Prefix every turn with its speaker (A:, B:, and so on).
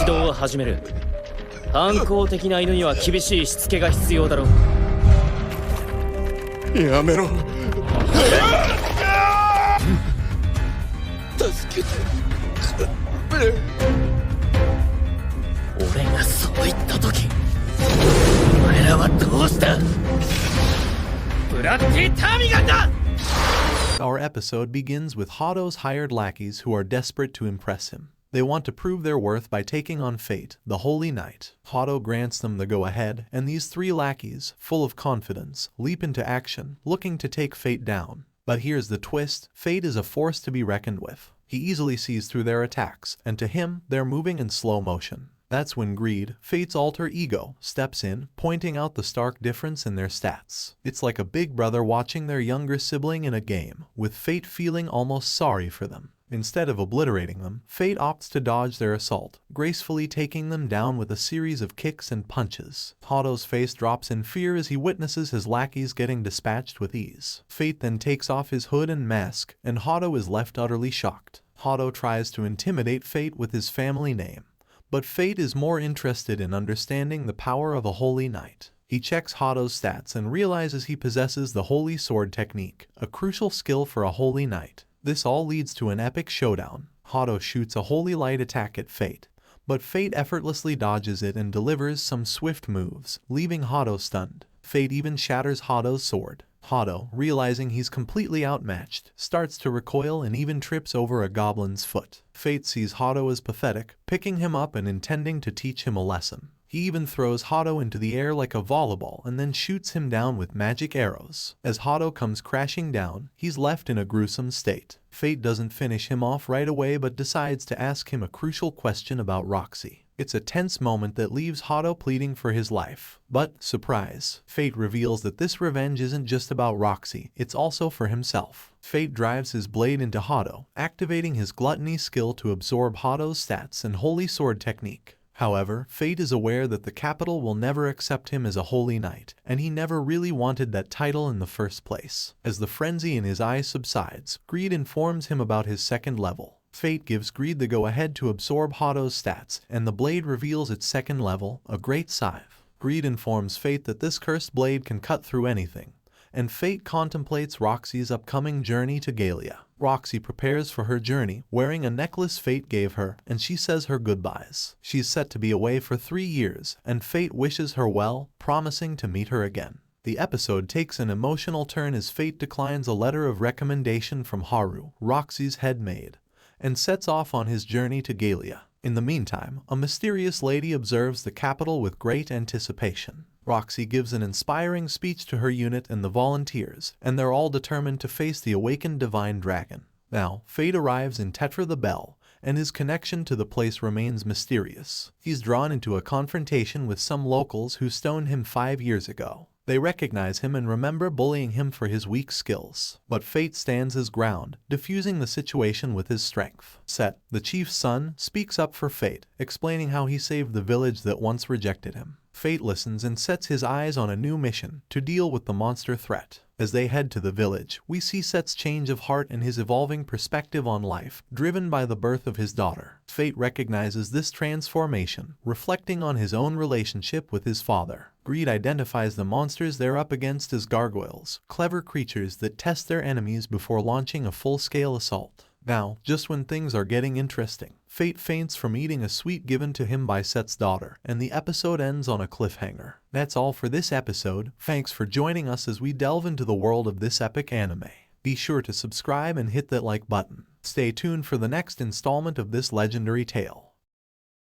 A: 導を始める。反抗的な犬には厳しいしつけが必要だろう。
B: やめろ。助けてくれ。
A: 俺がそう言った時、お前らはどうした？ブラッディ・ターミガンだ！
C: Our episode begins with Hado's hired lackeys who are desperate to impress him. They want to prove their worth by taking on Fate, the Holy Knight. Hado grants them the go-ahead, and these three lackeys, full of confidence, leap into action, looking to take Fate down. But here's the twist: Fate is a force to be reckoned with. He easily sees through their attacks, and to him, they're moving in slow motion. That's when Greed, Fate's alter ego, steps in, pointing out the stark difference in their stats. It's like a big brother watching their younger sibling in a game, with Fate feeling almost sorry for them. Instead of obliterating them, Fate opts to dodge their assault, gracefully taking them down with a series of kicks and punches. Hado's face drops in fear as he witnesses his lackeys getting dispatched with ease. Fate then takes off his hood and mask, and Hado is left utterly shocked. Hado tries to intimidate Fate with his family name, but Fate is more interested in understanding the power of a holy knight. He checks Hado's stats and realizes he possesses the holy sword technique, a crucial skill for a holy knight. This all leads to an epic showdown. Hado shoots a holy light attack at Fate, but Fate effortlessly dodges it and delivers some swift moves, leaving Hado stunned. Fate even shatters Hado's sword. Hado, realizing he's completely outmatched, starts to recoil and even trips over a goblin's foot. Fate sees Hado as pathetic, picking him up and intending to teach him a lesson. He even throws Hado into the air like a volleyball and then shoots him down with magic arrows. As Hado comes crashing down, he's left in a gruesome state. Fate doesn't finish him off right away but decides to ask him a crucial question about Roxy. It's a tense moment that leaves Hado pleading for his life. But, surprise, Fate reveals that this revenge isn't just about Roxy, it's also for himself. Fate drives his blade into Hado, activating his gluttony skill to absorb Hado's stats and holy sword technique. However, Fate is aware that the capital will never accept him as a holy knight, and he never really wanted that title in the first place. As the frenzy in his eyes subsides, Greed informs him about his second level. Fate gives Greed the go-ahead to absorb Hado's stats, and the blade reveals its second level, a great scythe. Greed informs Fate that this cursed blade can cut through anything, and Fate contemplates Roxy's upcoming journey to Galia. Roxy prepares for her journey, wearing a necklace Fate gave her, and she says her goodbyes. She's set to be away for 3 years, and Fate wishes her well, promising to meet her again. The episode takes an emotional turn as Fate declines a letter of recommendation from Haru, Roxy's head maid, and sets off on his journey to Galia. In the meantime, a mysterious lady observes the capital with great anticipation. Roxy gives an inspiring speech to her unit and the volunteers, and they're all determined to face the awakened divine dragon. Now, Fate arrives in Tetra the Bell, and his connection to the place remains mysterious. He's drawn into a confrontation with some locals who stoned him 5 years ago. They recognize him and remember bullying him for his weak skills. But Fate stands his ground, diffusing the situation with his strength. Set, the chief's son, speaks up for Fate, explaining how he saved the village that once rejected him. Fate listens and sets his eyes on a new mission, to deal with the monster threat. As they head to the village, we see Set's change of heart and his evolving perspective on life, driven by the birth of his daughter. Fate recognizes this transformation, reflecting on his own relationship with his father. Greed identifies the monsters they're up against as gargoyles, clever creatures that test their enemies before launching a full-scale assault. Now, just when things are getting interesting, Fate faints from eating a sweet given to him by Set's daughter, and the episode ends on a cliffhanger. That's all for this episode. Thanks for joining us as we delve into the world of this epic anime. Be sure to subscribe and hit that like button. Stay tuned for the next installment of this legendary tale.